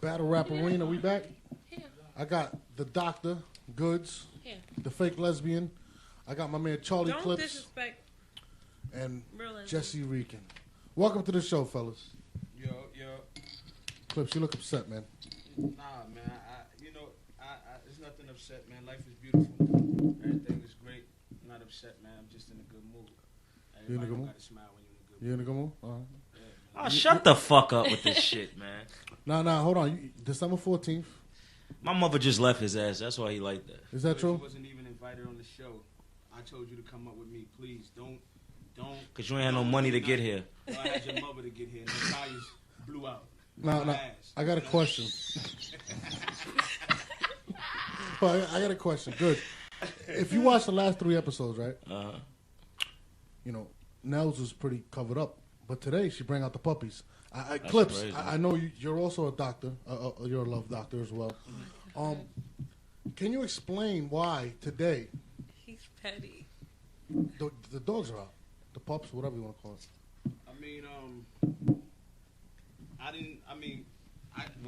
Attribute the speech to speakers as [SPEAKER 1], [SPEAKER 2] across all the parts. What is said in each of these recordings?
[SPEAKER 1] Battle Rap Arena, we back? Yeah. I got the doctor, Goodz, the fake lesbian. I got my man Charlie
[SPEAKER 2] Don't
[SPEAKER 1] Clips.
[SPEAKER 2] Disrespect
[SPEAKER 1] and Jesse Reekin. Welcome to the show, fellas.
[SPEAKER 3] Yo.
[SPEAKER 1] Clips, you look upset, man.
[SPEAKER 3] Nah, man. There's nothing upset, man. Life is beautiful. Everything is great. I'm not upset, man. I'm just in a good mood.
[SPEAKER 1] You in a good mood?
[SPEAKER 3] Gotta smile when you're in a good mood.
[SPEAKER 1] You in a good mood? All right.
[SPEAKER 4] Oh, shut the fuck up with this shit, man.
[SPEAKER 1] Nah, hold on. December 14th.
[SPEAKER 4] My mother just left his ass. That's why he like that.
[SPEAKER 1] Is that true?
[SPEAKER 3] He wasn't even invited on the show. I told you to come up with me. Please, don't.
[SPEAKER 4] Because you ain't had no money to get here.
[SPEAKER 3] Well, I had your mother to get here. And the tires blew out.
[SPEAKER 1] No. I got a question. I got a question. Good. If you watch the last 3 episodes, right? You know, Nels was pretty covered up. But today, she bring out the puppies. Clips, I know you're also a doctor. You're a love doctor as well. Can you explain why today...
[SPEAKER 2] He's petty.
[SPEAKER 1] The dogs are out. The pups, whatever you want to call it.
[SPEAKER 4] You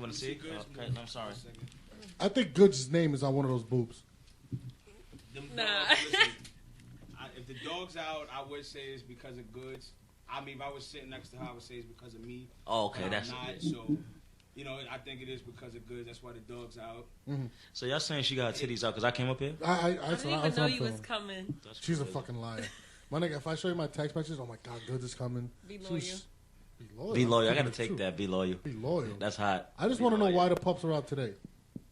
[SPEAKER 4] want to see it? Okay, I'm sorry.
[SPEAKER 1] I think Good's name is on one of those boobs.
[SPEAKER 2] Nah.
[SPEAKER 3] Listen, if the dog's out, I would say it's because of Goodz. I mean, if I was sitting next to her, I would say it's because of me.
[SPEAKER 4] Oh, okay, that's
[SPEAKER 3] not.
[SPEAKER 4] good.
[SPEAKER 3] So, you know, I think it is because of Goodz. That's why the dog's out.
[SPEAKER 1] Mm-hmm.
[SPEAKER 4] So y'all saying she got titties out because I came up here?
[SPEAKER 2] I didn't even know you was coming.
[SPEAKER 1] She's a fucking liar. My nigga, if I show you my text messages, oh my God, Goodz is coming.
[SPEAKER 2] Be loyal.
[SPEAKER 4] Be loyal. I got to take that. Be loyal.
[SPEAKER 1] Be loyal.
[SPEAKER 4] That's hot.
[SPEAKER 1] I just want to know why the pups are out today.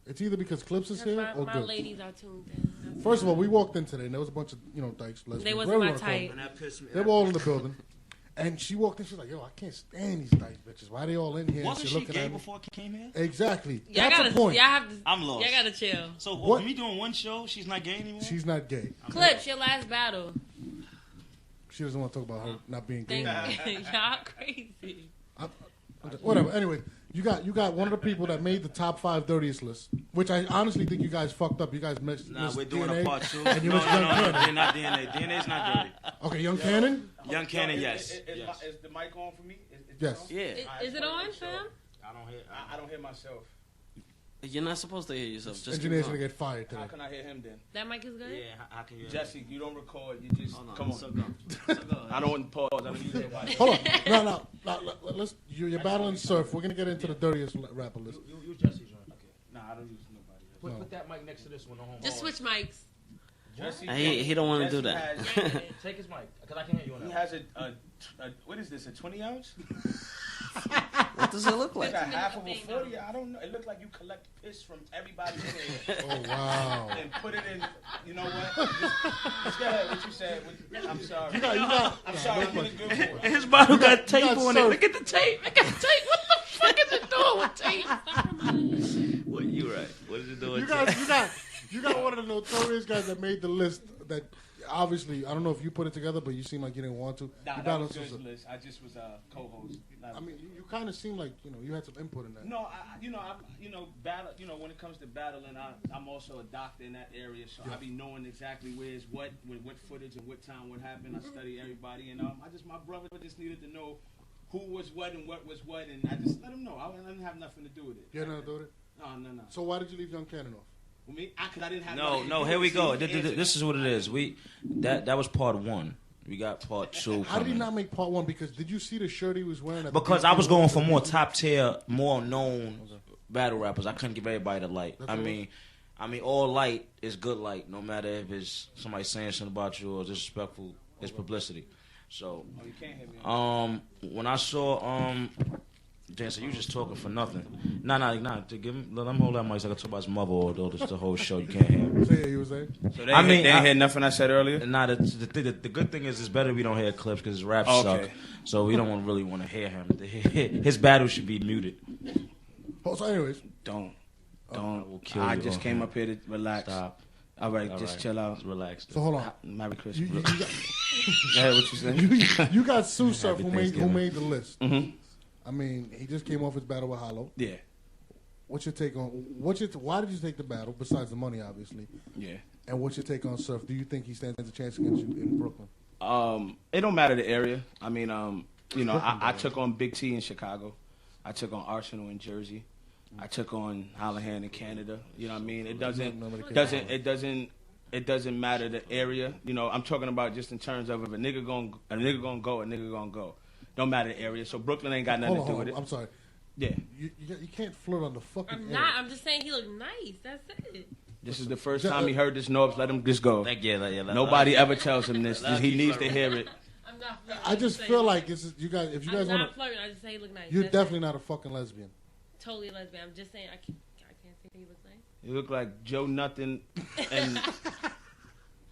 [SPEAKER 1] It's either because Clips is here or
[SPEAKER 2] my
[SPEAKER 1] Goodz.
[SPEAKER 2] ladies are tuned in.
[SPEAKER 1] First of all, we walked in today and there was a bunch of, dykes, lesbians.
[SPEAKER 2] They wasn't my type.
[SPEAKER 1] They were all in the building. And she walked in, she's like, yo, I can't stand these dyke bitches. Why are they all in here?
[SPEAKER 4] Wasn't she gay
[SPEAKER 1] at
[SPEAKER 4] before I came here?
[SPEAKER 1] Exactly. That's the point.
[SPEAKER 4] I'm lost.
[SPEAKER 2] Y'all gotta chill.
[SPEAKER 4] So what? Me doing one show, she's not gay anymore?
[SPEAKER 1] She's not gay.
[SPEAKER 2] Clips, your last battle.
[SPEAKER 1] She doesn't want to talk about her not being gay.
[SPEAKER 2] Y'all crazy.
[SPEAKER 1] Whatever. Anyway, you got one of the people that made the top 5 dirtiest list, which I honestly think you guys fucked up. You guys missed.
[SPEAKER 4] Nah, we're doing
[SPEAKER 1] DNA,
[SPEAKER 4] a part 2.
[SPEAKER 1] And you
[SPEAKER 4] no,
[SPEAKER 1] missed Young Cannon.
[SPEAKER 4] they're not DNA. DNA's not dirty.
[SPEAKER 1] Okay, Young Cannon.
[SPEAKER 4] Young Cannon, yes.
[SPEAKER 3] Is the mic on for me?
[SPEAKER 1] Yes.
[SPEAKER 4] Yeah.
[SPEAKER 2] Is it on, fam?
[SPEAKER 3] I don't hear myself.
[SPEAKER 5] You're not supposed to hear yourself. Just
[SPEAKER 1] engineer's gonna get fired today.
[SPEAKER 3] How can I hear him then?
[SPEAKER 2] That mic is good?
[SPEAKER 4] Yeah, how can you?
[SPEAKER 3] Jesse, you don't record. You just come on. So go. I don't want to pause. I don't need nobody.
[SPEAKER 1] Hold on. No. Let's. You're battling Surf. We're gonna get into the dirtiest rapper list.
[SPEAKER 4] You Jesse's right. Okay.
[SPEAKER 3] Nah, I don't use nobody.
[SPEAKER 4] Put that mic next to this one.
[SPEAKER 2] Just switch mics.
[SPEAKER 3] Jesse,
[SPEAKER 5] he don't want to do that.
[SPEAKER 4] Take his mic because I can't hear you on that.
[SPEAKER 3] He has a what is this? A 20 ounce?
[SPEAKER 5] What does it look like?
[SPEAKER 3] It's a half of a 40. I don't know. It looked like you collect piss from everybody in here.
[SPEAKER 1] Oh wow!
[SPEAKER 3] And put it in. You know what? Just go ahead. What you said. I'm sorry.
[SPEAKER 1] You got.
[SPEAKER 3] I'm sorry. I'm in a good mood.
[SPEAKER 4] His bottle got tape on it. Look at the tape. Look at the tape. What the fuck is it doing with tape? What you right? What is it doing?
[SPEAKER 1] You got one of the notorious guys that made the list. That obviously, I don't know if you put it together, but you seem like you didn't want to.
[SPEAKER 3] Nah, that was Good's list. I just was a co-host.
[SPEAKER 1] I mean, you kind of seem like you had some input in that.
[SPEAKER 3] No, battle. When it comes to battling, I'm also a doctor in that area, so I be knowing exactly where's what footage and what time, what happened. I study everybody, and my brother just needed to know who was what and what was what, and I just let him know. I didn't have nothing to do with it.
[SPEAKER 1] You had nothing to do with it?
[SPEAKER 3] No.
[SPEAKER 1] So why did you leave Young Cannon off?
[SPEAKER 3] With me? Because I didn't have.
[SPEAKER 4] No. Here we go. This is what it is. That was part 1. We got part 2.
[SPEAKER 1] How did he not make part 1? Because did you see the shirt he was wearing?
[SPEAKER 4] Because I was going for more top tier, more known battle rappers. I couldn't give everybody the light. I mean, all light is good light. No matter if it's somebody saying something about you or disrespectful, it's publicity. So,
[SPEAKER 3] you can't hit me.
[SPEAKER 4] When I saw Dan said, you just talking for nothing. Nah. Let him hold that mic so I can talk about his mother or the whole show. You can't hear him.
[SPEAKER 1] So yeah, you was saying?
[SPEAKER 3] So they ain't hear nothing I said earlier?
[SPEAKER 4] Nah, the good thing is it's better we don't hear clips because his raps suck. So we don't really want to hear him. His battle should be muted.
[SPEAKER 1] So anyways.
[SPEAKER 3] Don't.
[SPEAKER 4] We'll kill
[SPEAKER 3] I
[SPEAKER 4] you
[SPEAKER 3] just came up here to relax.
[SPEAKER 4] Stop.
[SPEAKER 3] All right, just chill out.
[SPEAKER 4] Relax.
[SPEAKER 1] So hold on.
[SPEAKER 3] Merry Christmas. Yeah, what you saying?
[SPEAKER 1] You got Sue Surf who made the list.
[SPEAKER 3] Mm-hmm.
[SPEAKER 1] I mean, he just came off his battle with Hollow.
[SPEAKER 3] Yeah.
[SPEAKER 1] What's your take on why did you take the battle? Besides the money, obviously.
[SPEAKER 3] Yeah.
[SPEAKER 1] And what's your take on Surf? Do you think he stands a chance against you in Brooklyn?
[SPEAKER 3] It don't matter the area. I mean, I took on Big T in Chicago. I took on Arsenal in Jersey. I took on Hollihan in Canada. You know what I mean? It doesn't matter the area. You know, I'm talking about just in terms of if a nigga gonna go. Don't matter the area. So Brooklyn ain't got nothing to do with it.
[SPEAKER 1] I'm sorry.
[SPEAKER 3] Yeah.
[SPEAKER 1] You can't flirt on the fucking
[SPEAKER 2] I'm
[SPEAKER 1] area.
[SPEAKER 2] not. I'm just saying he looked nice. That's it.
[SPEAKER 3] This is the first time he heard this Norbs. Let him just go.
[SPEAKER 4] Nobody
[SPEAKER 3] ever tells him this. He needs to hear it.
[SPEAKER 2] I'm not flirting.
[SPEAKER 1] I just feel like this is you guys. If you guys
[SPEAKER 2] I'm
[SPEAKER 1] want
[SPEAKER 2] not flirting. I just say he looked nice.
[SPEAKER 1] you're
[SPEAKER 2] That's
[SPEAKER 1] definitely
[SPEAKER 2] it.
[SPEAKER 1] not a fucking lesbian.
[SPEAKER 2] Totally lesbian. I'm just saying I can't say he looks nice.
[SPEAKER 3] You look like Joe Nothing, and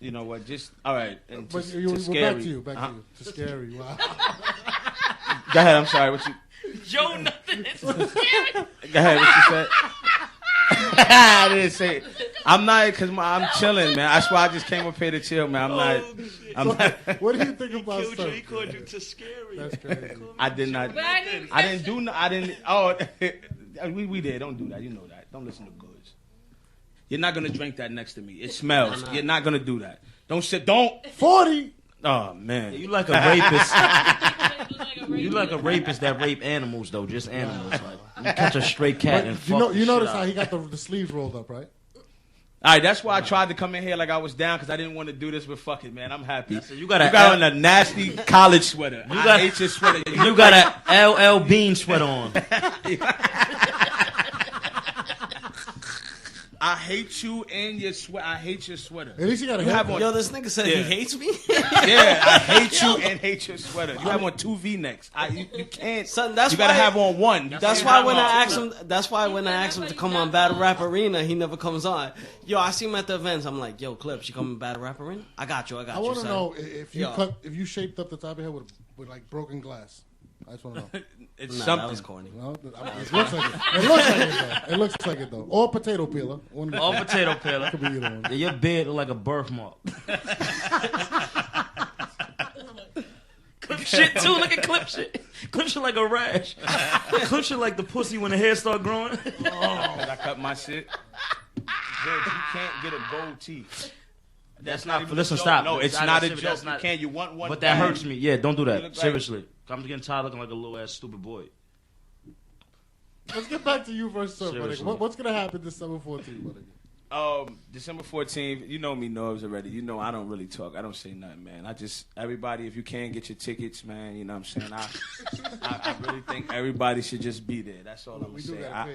[SPEAKER 3] you know what? Just all right. And
[SPEAKER 1] But
[SPEAKER 3] to
[SPEAKER 1] we're
[SPEAKER 3] scary.
[SPEAKER 1] back to you. To scary. Wow.
[SPEAKER 3] Go ahead. I'm sorry. What you?
[SPEAKER 2] Joe nothing. It's so scary.
[SPEAKER 3] Go ahead. What you said? I didn't say it. I'm not because I'm chilling, man. That's why I just came up here to chill, man. I'm not.
[SPEAKER 1] What do you think about Surf?
[SPEAKER 6] He called you too scary.
[SPEAKER 1] That's crazy.
[SPEAKER 3] I did not.
[SPEAKER 2] But
[SPEAKER 3] I didn't do. I didn't. Oh, we did. Don't do that. You know that. Don't listen to Goodz. You're not gonna drink that next to me. It smells. You're not gonna do that. Don't sit. Don't.
[SPEAKER 1] 40.
[SPEAKER 3] Oh man.
[SPEAKER 4] You like a rapist.
[SPEAKER 2] You
[SPEAKER 4] You like a rapist that rape animals though, just animals. Like you catch a stray cat and fuck
[SPEAKER 1] You
[SPEAKER 4] the
[SPEAKER 1] notice
[SPEAKER 4] shit
[SPEAKER 1] how
[SPEAKER 4] out.
[SPEAKER 1] he got the sleeves rolled up, right?
[SPEAKER 3] All right, that's why I tried to come in here like I was down because I didn't want to do this. But fuck it, man, I'm happy.
[SPEAKER 4] So you got
[SPEAKER 3] on a nasty college sweater. I hate your sweater.
[SPEAKER 4] You got a LL Bean sweater on.
[SPEAKER 3] I hate you and your sweater. I hate your sweater.
[SPEAKER 1] At least you got a
[SPEAKER 3] You have
[SPEAKER 1] haircut.
[SPEAKER 3] on-
[SPEAKER 5] Yo, this nigga said
[SPEAKER 3] Yeah.
[SPEAKER 5] he hates me.
[SPEAKER 3] Yeah, I hate you and hate your sweater. You have on two V-necks. You can't.
[SPEAKER 5] Son, that's
[SPEAKER 3] you gotta
[SPEAKER 5] why-
[SPEAKER 3] have on one. You
[SPEAKER 5] That's
[SPEAKER 3] can't
[SPEAKER 5] why
[SPEAKER 3] have
[SPEAKER 5] when
[SPEAKER 3] on
[SPEAKER 5] I
[SPEAKER 3] two.
[SPEAKER 5] ask him, that's why when I ask him to come on Battle Rap Arena, he never comes on. Yo, I see him at the events. I'm like, yo, Clips, you coming Battle Rap Arena? I got you.
[SPEAKER 1] I want to
[SPEAKER 5] son.
[SPEAKER 1] know if you
[SPEAKER 5] Yo.
[SPEAKER 1] if you shaped up the top of your head with like broken glass. I just want to know.
[SPEAKER 3] It's
[SPEAKER 5] Nah,
[SPEAKER 3] something.
[SPEAKER 5] that was corny.
[SPEAKER 1] No, it looks like it. It looks like it though. It looks like it though. Or potato peeler. One of the
[SPEAKER 4] All
[SPEAKER 1] two.
[SPEAKER 4] potato peeler.
[SPEAKER 1] Could be either one.
[SPEAKER 4] Yeah, your beard look like a birthmark. Clip shit too. Look at clip shit. Clip shit like a rash. Clip shit like the pussy when the hair start growing.
[SPEAKER 3] Cause I cut my shit. Dude, you can't get a gold teeth.
[SPEAKER 4] That's
[SPEAKER 3] not
[SPEAKER 4] not.
[SPEAKER 3] even
[SPEAKER 4] Listen,
[SPEAKER 3] a joke.
[SPEAKER 4] stop.
[SPEAKER 3] No, it's
[SPEAKER 4] That's
[SPEAKER 3] not a
[SPEAKER 4] serious.
[SPEAKER 3] joke.
[SPEAKER 4] That's not-
[SPEAKER 3] You can't. You want one.
[SPEAKER 4] But that
[SPEAKER 3] bag.
[SPEAKER 4] hurts me. Yeah, don't do
[SPEAKER 3] You
[SPEAKER 4] that.
[SPEAKER 3] look like-
[SPEAKER 4] Seriously. I'm getting tired looking like a little ass stupid boy.
[SPEAKER 1] Let's get back to you versus Surf, my nigga.
[SPEAKER 4] Seriously.
[SPEAKER 1] What's gonna happen December 14th, my nigga?
[SPEAKER 3] December 14th. You know me, Norbs already. You know I don't really talk. I don't say nothing, man. Everybody, if you can get your tickets, man. You know what I'm saying. I really think everybody should just be there. That's all I'm
[SPEAKER 1] We do
[SPEAKER 3] saying.
[SPEAKER 1] gotta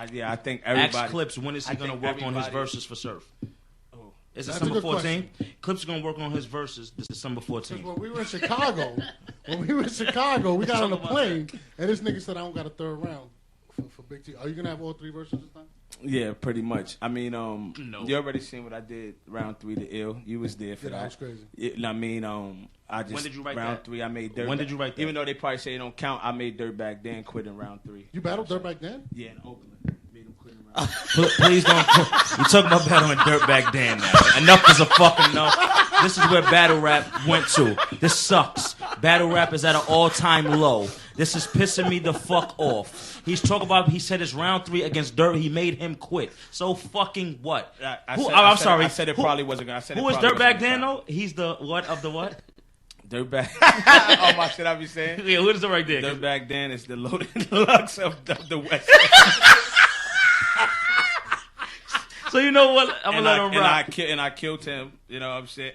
[SPEAKER 1] pay you.
[SPEAKER 3] I think everybody.
[SPEAKER 4] Ask Clips when is he
[SPEAKER 3] I
[SPEAKER 4] gonna
[SPEAKER 3] think
[SPEAKER 4] work on his
[SPEAKER 3] everybody-
[SPEAKER 4] verses for Surf?
[SPEAKER 3] Oh.
[SPEAKER 4] It's
[SPEAKER 1] That's a
[SPEAKER 4] December
[SPEAKER 1] good
[SPEAKER 4] 14th. Clips is gonna work on his verses this December 14th.
[SPEAKER 1] When we were in Chicago, we got on a plane, and this nigga said I don't got a third round for Big T. Are you gonna have all three verses this time?
[SPEAKER 3] Yeah, pretty much. I mean, you already seen what I did round 3 to Ill. You was there for
[SPEAKER 1] Yeah,
[SPEAKER 3] that.
[SPEAKER 1] that was crazy.
[SPEAKER 3] I mean, I just
[SPEAKER 4] When did you write
[SPEAKER 3] round
[SPEAKER 4] that?
[SPEAKER 3] 3. I made Dirt.
[SPEAKER 4] When did you write that?
[SPEAKER 3] Even though they probably say it don't count, I made Dirtbag Dan quit in round 3.
[SPEAKER 1] You battled Dirtbag then?
[SPEAKER 3] Yeah, in Oakland. Made him quit in round 3.
[SPEAKER 4] Please don't. You talking about battling Dirtbag Dan now. Enough is a fucking enough. This is where battle rap went to. This sucks. Battle rap is at an all-time low. This is pissing me the fuck off. He's talking about, he said it's round 3 against Dirt. He made him quit. So fucking what? I'm sorry.
[SPEAKER 3] I said it probably wasn't going to.
[SPEAKER 4] Who is Dirtbag Dan though? He's the what of the what?
[SPEAKER 3] Dirtbag. Oh my shit, I be saying.
[SPEAKER 4] Yeah, who is the right there?
[SPEAKER 3] Dirtbag Dan is the loaded deluxe of the West.
[SPEAKER 4] So you know what? I'm gonna let him rock.
[SPEAKER 3] And I killed him. You know what I'm saying?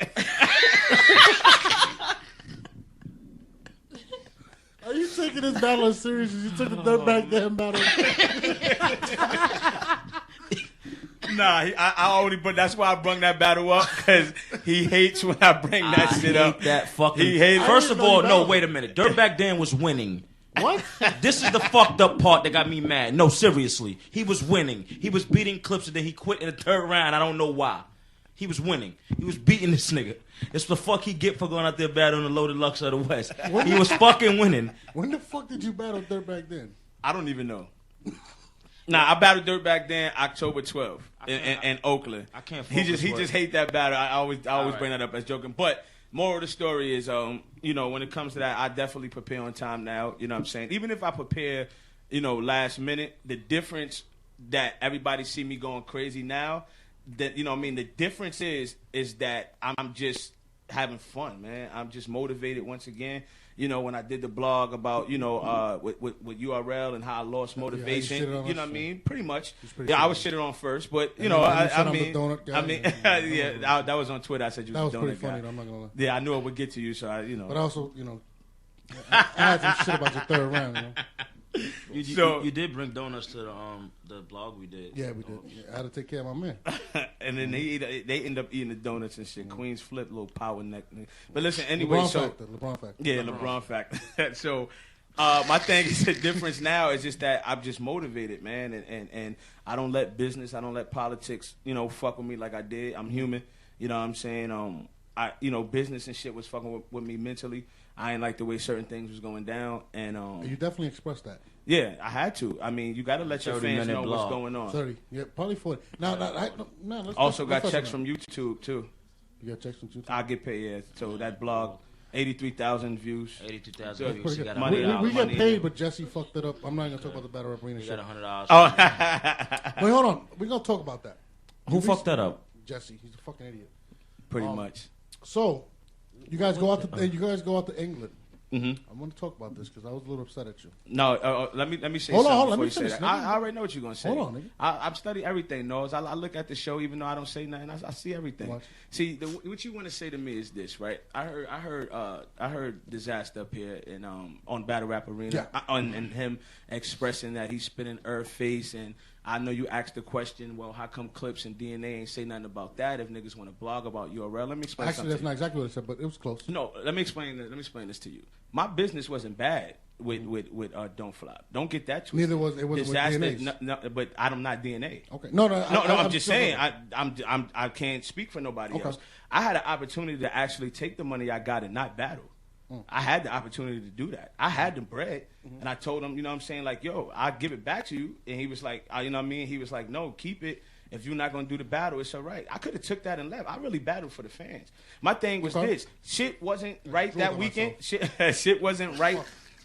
[SPEAKER 1] Are you taking this battle as serious as you took the Dirtbag Dan battle?
[SPEAKER 3] Nah, I only, but that's why I brung that battle up because he hates when I bring that shit up.
[SPEAKER 4] That fucking.
[SPEAKER 3] He hates.
[SPEAKER 4] First of all, no,
[SPEAKER 1] battled.
[SPEAKER 4] wait a minute. Dirtbag Dan was winning.
[SPEAKER 1] What?
[SPEAKER 4] This is the fucked up part that got me mad. No, seriously. He was winning. He was beating Clips and then he quit in the 3rd round. I don't know why. He was winning. He was beating this nigga. It's the fuck he get for going out there battling the loaded Lux of the West. He was fucking winning.
[SPEAKER 1] When the fuck did you battle Dirtbag Dan?
[SPEAKER 3] I don't even know. Nah, I battled Dirtbag Dan October 12th in Oakland.
[SPEAKER 4] I can't.
[SPEAKER 3] He just hate that battle. I always
[SPEAKER 4] right.
[SPEAKER 3] bring that up as joking. But moral of the story is, you know, when it comes to that, I definitely prepare on time now. You know what I'm saying? Even if I prepare, you know, last minute, the difference that everybody see me going crazy now, that, you know what I mean? The difference is that I'm just having fun, man. I'm just motivated once again. You know, when I did the blog about, you know, with URL and how I lost motivation, you know what I mean? Pretty much. Yeah, I was shitted on first, but, you know, I mean, yeah, that was on Twitter. I said you was a donut guy. That was pretty funny, though, I'm not going to lie. Yeah, I knew it would get to you, so you know.
[SPEAKER 1] But also, you know, I had some shit about your third round, you know.
[SPEAKER 4] You did bring donuts to the blog we did.
[SPEAKER 1] Yeah, we did. Yeah, I had to take care of my man.
[SPEAKER 3] And then they end up eating the donuts and shit. Queens flip, little power neck. But listen, anyway,
[SPEAKER 1] LeBron factor.
[SPEAKER 3] Yeah, LeBron factor. So my thing is the difference now is just that I'm just motivated, man, and I don't let business, I don't let politics, you know, fuck with me like I did. I'm human, you know what I'm saying? You know, business and shit was fucking with me mentally. I ain't like the way certain things was going down, and
[SPEAKER 1] you definitely expressed that.
[SPEAKER 3] Yeah, I had to. I mean, you got to let your fans know what's going on.
[SPEAKER 1] 30, yeah, probably 40. Now,
[SPEAKER 3] let's got checks from YouTube too.
[SPEAKER 1] You got checks from YouTube.
[SPEAKER 3] I get paid. Yeah, so that blog, 83,000 views.
[SPEAKER 4] 82,000 views.
[SPEAKER 1] We get paid, but Jesse fucked it up. I'm not gonna talk about the Battle Rap Arena shit.
[SPEAKER 4] Got $100.
[SPEAKER 3] Oh,
[SPEAKER 1] wait, hold on. We're gonna talk about that.
[SPEAKER 4] Who fucked that up?
[SPEAKER 1] Jesse. He's a fucking idiot.
[SPEAKER 3] Pretty much.
[SPEAKER 1] So, you guys go out to England.
[SPEAKER 3] Mm-hmm.
[SPEAKER 1] I want to talk about this because I was a little upset at you.
[SPEAKER 3] No, let me say
[SPEAKER 1] hold
[SPEAKER 3] something
[SPEAKER 1] on,
[SPEAKER 3] before
[SPEAKER 1] you say that.
[SPEAKER 3] I already know what you're gonna say.
[SPEAKER 1] Hold on, nigga.
[SPEAKER 3] I study everything, Nose. I look at the show even though I don't say nothing. I see everything.
[SPEAKER 1] Watch.
[SPEAKER 3] See, what you want to say to me is this, right? I heard Disaster up here and on Battle Rap Arena, and him expressing that he's spitting Earth face, and I know you asked the question, well, how come Clips and DNA ain't say nothing about that if niggas want to blog about URL? Let me explain.
[SPEAKER 1] Actually, that's not exactly what I said, but it was close.
[SPEAKER 3] No, let me explain this to you. My business wasn't bad with Don't Flop. Don't get that twisted.
[SPEAKER 1] Neither was it. Was
[SPEAKER 3] Disaster,
[SPEAKER 1] with DNAs.
[SPEAKER 3] no, but I'm not DNA.
[SPEAKER 1] Okay. No.
[SPEAKER 3] I'm just saying. I can't speak for nobody else. I had an opportunity to actually take the money I got and not battle. I had the opportunity to do that. I had the bread, and I told him, you know what I'm saying, like, yo, I'll give it back to you. And he was like, you know what I mean? He was like, no, keep it. If you're not going to do the battle, it's all right. I could have took that and left. I really battled for the fans. My thing was this. Shit wasn't right that weekend. Shit wasn't right.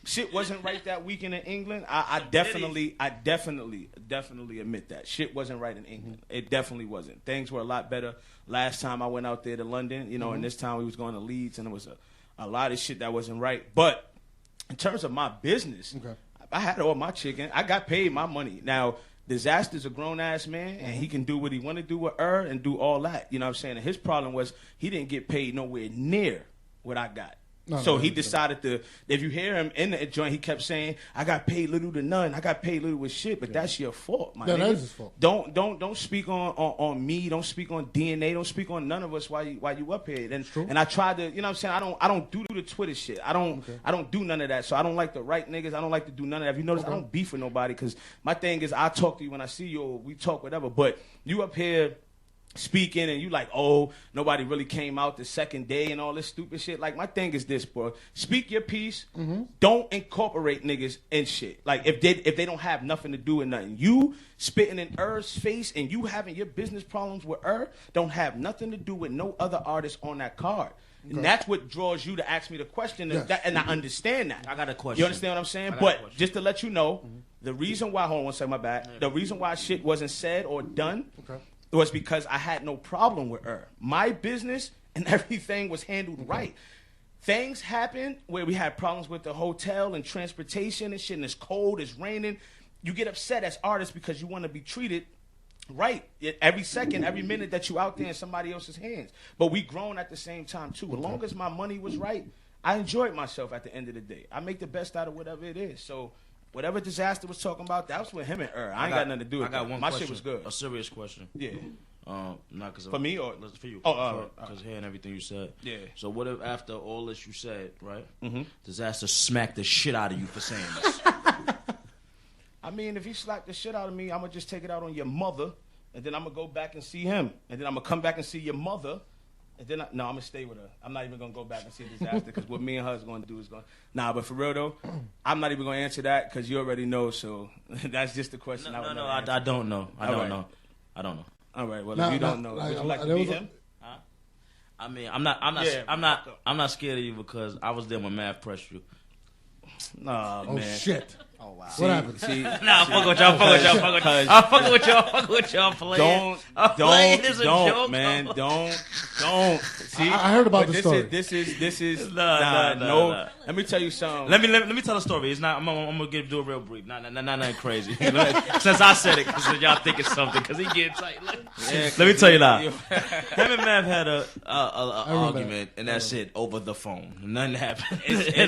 [SPEAKER 3] Shit wasn't right that weekend in England. I definitely admit that. Shit wasn't right in England. It definitely wasn't. Things were a lot better last time I went out there to London, you know, and this time we was going to Leeds, and it was a lot of shit that wasn't right. But in terms of my business, I had all my chicken. I got paid my money. Now, Disaster's a grown-ass man, and he can do what he want to do with her and do all that. You know what I'm saying? And his problem was he didn't get paid nowhere near what I got. So he decided to, if you hear him in the joint, he kept saying, I got paid little to none. I got paid little with shit, but that's your fault, my nigga.
[SPEAKER 1] That is his fault.
[SPEAKER 3] Don't speak on me. Don't speak on DNA. Don't speak on none of us while you up here. And I tried to, you know what I'm saying? I don't do the Twitter shit. I don't do none of that. So I don't like to write niggas. I don't like to do none of that. If you notice, I don't beef with nobody because my thing is I talk to you when I see you or we talk whatever. But you up here speaking and you like, oh, nobody really came out the second day and all this stupid shit. Like, my thing is this, bro. Speak your piece. Don't incorporate niggas in shit. Like, if they don't have nothing to do with nothing. You spitting in Earth's face and you having your business problems with Earth don't have nothing to do with no other artist on that card. And that's what draws you to ask me the question, and I understand that.
[SPEAKER 4] I got a question.
[SPEAKER 3] You understand what I'm saying? But just to let you know, the reason why, hold on one second, my bad. The reason why shit wasn't said or done was because I had no problem with her. My business and everything was handled right. Things happened where we had problems with the hotel and transportation and shit, and it's cold, it's raining. You get upset as artists because you want to be treated right every second, every minute that you out there in somebody else's hands. But we grown at the same time, too. As long as my money was right, I enjoyed myself at the end of the day. I make the best out of whatever it is. So whatever Disaster was talking about, that was with him and her. I ain't got nothing to do with that. I got one question. My shit was good.
[SPEAKER 4] A serious question.
[SPEAKER 3] Yeah.
[SPEAKER 4] Not cause
[SPEAKER 3] for me or
[SPEAKER 4] for you.
[SPEAKER 3] Because
[SPEAKER 4] hearing everything you said.
[SPEAKER 3] Yeah.
[SPEAKER 4] So what if after all this you said, right? Disaster smacked the shit out of you for saying this?
[SPEAKER 3] I mean, if he slapped the shit out of me, I'm going to just take it out on your mother, and then I'm going to go back and see him. And then I'm going to come back and see your mother, and then I'm going to stay with her. I'm not even going to go back and see Disaster, because what me and her is going to do is going to... Nah, but for real, though, I'm not even going to answer that, because you already know, so that's just the question.
[SPEAKER 4] No, I don't know. I don't know.
[SPEAKER 3] All right, well, if you don't know, would you like to be him?
[SPEAKER 4] I mean, I'm not scared of you because I was there when Math pressed you.
[SPEAKER 3] Nah,
[SPEAKER 1] Oh
[SPEAKER 3] man.
[SPEAKER 1] shit.
[SPEAKER 5] Oh wow.
[SPEAKER 1] What happened?
[SPEAKER 4] Nah, fuck with y'all. I'm fucking with y'all. Playing.
[SPEAKER 3] Don't, man. Don't. See,
[SPEAKER 1] I heard about
[SPEAKER 3] but
[SPEAKER 1] the story.
[SPEAKER 3] This is
[SPEAKER 4] Nah.
[SPEAKER 3] Let me tell you something.
[SPEAKER 4] Let me tell a story. It's not. I'm gonna do it real brief. Not nothing crazy. Since I said it, because y'all think it's something. Because he getting tight. Let me tell you now. Him and Mav had a argument, and that's it over the phone. Nothing happened.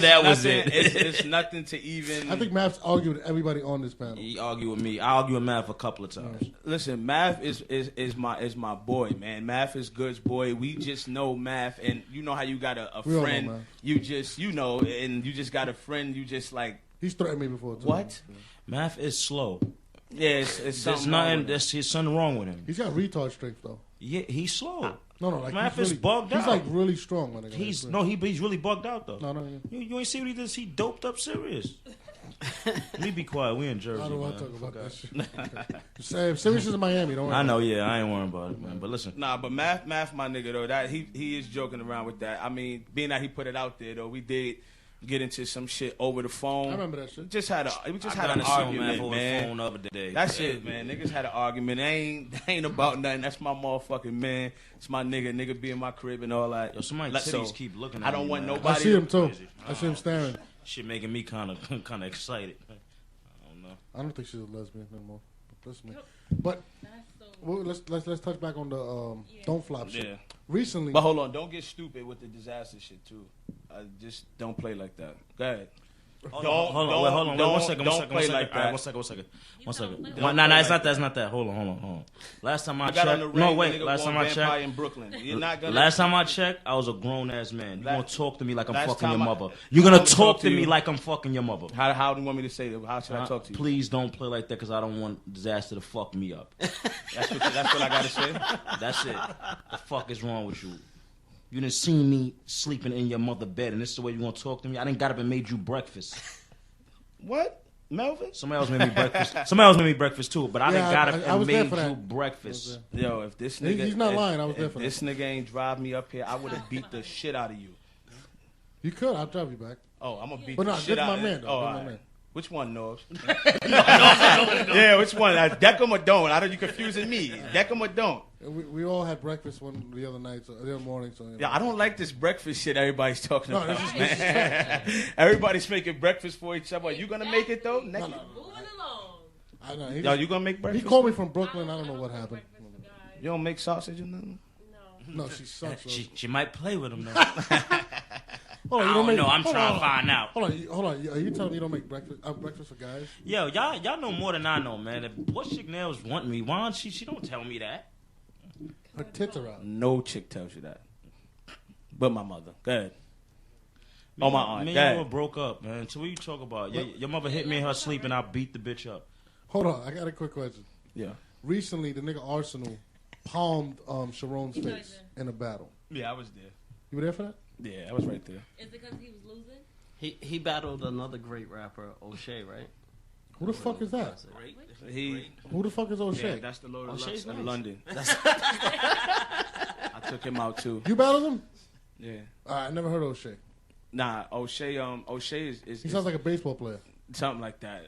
[SPEAKER 4] That was it.
[SPEAKER 3] It's nothing to even.
[SPEAKER 1] I think Maps argued with everybody on this panel.
[SPEAKER 4] He argued with me. I argued with Mav a couple of times.
[SPEAKER 3] Listen, Math is my boy, man. Math is Good's boy. We just know Math, and you know how you got a
[SPEAKER 1] We all know
[SPEAKER 3] friend.
[SPEAKER 1] Math.
[SPEAKER 3] You just and you just got a friend. You just like
[SPEAKER 1] He's threatened me before, too.
[SPEAKER 3] what?
[SPEAKER 4] Mav is slow.
[SPEAKER 3] Yeah, it's
[SPEAKER 4] There's
[SPEAKER 3] something. wrong
[SPEAKER 4] nothing.
[SPEAKER 3] with it.
[SPEAKER 4] There's something wrong with him.
[SPEAKER 1] He's got retard strength, though.
[SPEAKER 4] Yeah, he's slow.
[SPEAKER 1] No, like
[SPEAKER 4] Math
[SPEAKER 1] he's
[SPEAKER 4] is
[SPEAKER 1] really,
[SPEAKER 4] bugged out.
[SPEAKER 1] He's like really strong, my nigga.
[SPEAKER 4] He's
[SPEAKER 1] Like,
[SPEAKER 4] he's really bugged out though.
[SPEAKER 1] No.
[SPEAKER 4] You ain't see what he did? He doped up serious. Let me be quiet. We in Jersey.
[SPEAKER 1] I don't want to
[SPEAKER 4] man.
[SPEAKER 1] talk about that shit. Same. Serious is in Miami. Don't worry.
[SPEAKER 4] I know. Yeah, I ain't worrying about it, man. But listen,
[SPEAKER 3] Nah, but math, my nigga though. That he is joking around with that. I mean, being that he put it out there though, we did get into some shit over the phone.
[SPEAKER 1] I remember that shit.
[SPEAKER 3] We just had an
[SPEAKER 4] Mav
[SPEAKER 3] argument,
[SPEAKER 4] over
[SPEAKER 3] man.
[SPEAKER 4] the phone the other day.
[SPEAKER 3] That's it, man. Niggas had an argument. They ain't about nothing. That's my motherfucking man. It's my nigga. Nigga be in my crib and all that.
[SPEAKER 4] Yo, somebody titties keep looking at
[SPEAKER 3] I don't
[SPEAKER 4] me,
[SPEAKER 3] want
[SPEAKER 4] man.
[SPEAKER 3] nobody.
[SPEAKER 1] I see him too.
[SPEAKER 4] Crazy.
[SPEAKER 1] I see him staring.
[SPEAKER 4] Shit making me kind of excited. I don't know.
[SPEAKER 1] I don't think she's a lesbian anymore. But that's me. But well, let's touch back on the don't flop shit.
[SPEAKER 3] Yeah.
[SPEAKER 1] Recently,
[SPEAKER 3] But hold on, don't get stupid with the disaster shit too. Just don't play like that. Go ahead.
[SPEAKER 4] Hold on. Wait, one second. All right, one second. Nah, it's not that. It's not that. Hold on. Last time I checked. No, wait. Last time I checked.
[SPEAKER 3] In Brooklyn. You're not gonna.
[SPEAKER 4] Last time I checked, I was a grown ass man. You gonna talk to me like I'm
[SPEAKER 3] last
[SPEAKER 4] fucking your
[SPEAKER 3] time I-
[SPEAKER 4] mother. You're gonna
[SPEAKER 3] I'm gonna
[SPEAKER 4] talk
[SPEAKER 3] talk
[SPEAKER 4] to
[SPEAKER 3] to
[SPEAKER 4] me
[SPEAKER 3] you.
[SPEAKER 4] like I'm fucking your mother.
[SPEAKER 3] How do you want me to say that? How should I talk to you?
[SPEAKER 4] Please don't play like that because I don't want disaster to fuck me up.
[SPEAKER 3] That's what I gotta say.
[SPEAKER 4] That's it. The fuck is wrong with you? You didn't see me sleeping in your mother bed, and this is the way you gonna talk to me? I didn't got up and made you breakfast.
[SPEAKER 3] What, Melvin?
[SPEAKER 4] Somebody else made me breakfast. Somebody else made me breakfast too, but I didn't got up
[SPEAKER 1] I
[SPEAKER 4] and
[SPEAKER 1] was there
[SPEAKER 4] made
[SPEAKER 1] for
[SPEAKER 4] you
[SPEAKER 1] that.
[SPEAKER 4] breakfast.
[SPEAKER 3] Yo, if this nigga,
[SPEAKER 1] He's not lying. I was there
[SPEAKER 3] if
[SPEAKER 1] for
[SPEAKER 3] this nigga ain't drive me up here, I would have beat the shit out of you.
[SPEAKER 1] you could. I'll drive you back.
[SPEAKER 3] Oh, I'm gonna beat
[SPEAKER 1] But
[SPEAKER 3] the
[SPEAKER 1] no,
[SPEAKER 3] shit
[SPEAKER 1] that's
[SPEAKER 3] out
[SPEAKER 1] my
[SPEAKER 3] of
[SPEAKER 1] man, though.
[SPEAKER 3] Oh,
[SPEAKER 1] That's
[SPEAKER 3] all
[SPEAKER 1] my
[SPEAKER 3] right.
[SPEAKER 1] man.
[SPEAKER 3] Which one, Nobs? Yeah, which one? Deckham or don't? I don't. You confusing me. Deckham or don't?
[SPEAKER 1] We all had breakfast the other night, the other morning. So
[SPEAKER 3] Yeah, I don't like this breakfast shit everybody's talking
[SPEAKER 1] No,
[SPEAKER 3] about.
[SPEAKER 1] this is
[SPEAKER 3] man. Everybody's making breakfast for each other. You gonna make it though?
[SPEAKER 1] No.
[SPEAKER 2] Moving along.
[SPEAKER 1] I know.
[SPEAKER 3] Yo, you gonna make
[SPEAKER 1] He
[SPEAKER 3] breakfast?
[SPEAKER 1] called me from Brooklyn. I don't know what happened.
[SPEAKER 3] You don't make sausage or nothing?
[SPEAKER 1] No, she sucks. So.
[SPEAKER 4] She might play with him though.
[SPEAKER 1] Hold on,
[SPEAKER 4] I
[SPEAKER 1] you
[SPEAKER 4] don't
[SPEAKER 1] make,
[SPEAKER 4] know. I'm
[SPEAKER 1] hold
[SPEAKER 4] trying
[SPEAKER 1] on,
[SPEAKER 4] to find out.
[SPEAKER 1] Hold on. Are you telling me you don't make breakfast for guys?
[SPEAKER 4] Yo, y'all know more than I know, man. If what chick nails want me, why don't she don't tell me that.
[SPEAKER 1] Her tits are out.
[SPEAKER 3] No chick tells you that. But my mother. Go ahead. Oh, my aunt.
[SPEAKER 4] Me
[SPEAKER 3] Go
[SPEAKER 4] and
[SPEAKER 3] ahead.
[SPEAKER 4] her broke up, man. So what you talk about? Your mother hit me in her sleep and I beat the bitch up.
[SPEAKER 1] Hold on, I got a quick question.
[SPEAKER 3] Yeah.
[SPEAKER 1] Recently, the nigga Arsenal palmed Sharon's face in a battle.
[SPEAKER 3] Yeah, I was there.
[SPEAKER 1] You were there for that?
[SPEAKER 3] Yeah, I was right there.
[SPEAKER 2] Is it because he was losing?
[SPEAKER 5] He battled another great rapper, O'Shea, right?
[SPEAKER 1] Who the fuck is that? Who the fuck is O'Shea?
[SPEAKER 3] Yeah, that's the Lord of
[SPEAKER 5] O'Shea's
[SPEAKER 3] Lux
[SPEAKER 5] nice.
[SPEAKER 3] in London. I took him out too.
[SPEAKER 1] You battled him?
[SPEAKER 3] Yeah.
[SPEAKER 1] I never heard of O'Shea.
[SPEAKER 3] Nah, O'Shea is
[SPEAKER 1] He sounds like a baseball player.
[SPEAKER 3] something like that.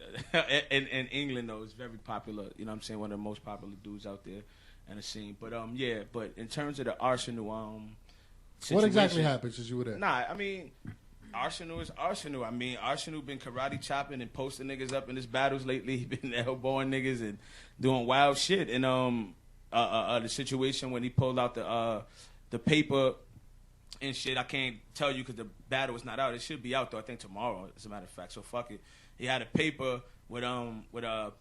[SPEAKER 3] in England though, it's very popular. You know what I'm saying? One of the most popular dudes out there in the scene. But yeah, but in terms of the Arsenal
[SPEAKER 1] What exactly
[SPEAKER 3] situation-
[SPEAKER 1] happened since you were there?
[SPEAKER 3] Nah, I mean, Arsenal is Arsenal. I mean, Arsenal been karate chopping and posting niggas up in his battles lately. He been elbowing niggas and doing wild shit. And the situation when he pulled out the paper and shit, I can't tell you because the battle is not out. It should be out though. I think tomorrow, as a matter of fact. So fuck it. He had a paper with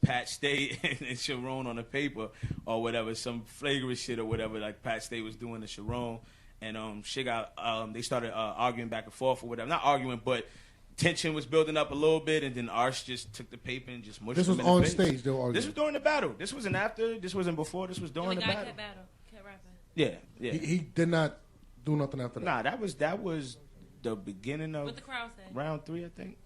[SPEAKER 3] Pat State and Sharon on the paper or whatever, some flagrant shit or whatever like Pat State was doing to Sharon. And shit got they started arguing back and forth or whatever. Not arguing, but tension was building up a little bit, and then Arsh just took the paper and just mushed
[SPEAKER 1] This was
[SPEAKER 3] him in
[SPEAKER 1] on
[SPEAKER 3] the face.
[SPEAKER 1] stage. They were arguing.
[SPEAKER 3] This was during the battle. This wasn't after. This wasn't before. This was during
[SPEAKER 2] And
[SPEAKER 3] the
[SPEAKER 2] the guy
[SPEAKER 3] battle.
[SPEAKER 2] kept rapping.
[SPEAKER 3] Yeah.
[SPEAKER 1] He did not do nothing after that.
[SPEAKER 3] Nah, that was the beginning of
[SPEAKER 2] What the crowd said.
[SPEAKER 3] round 3, I think.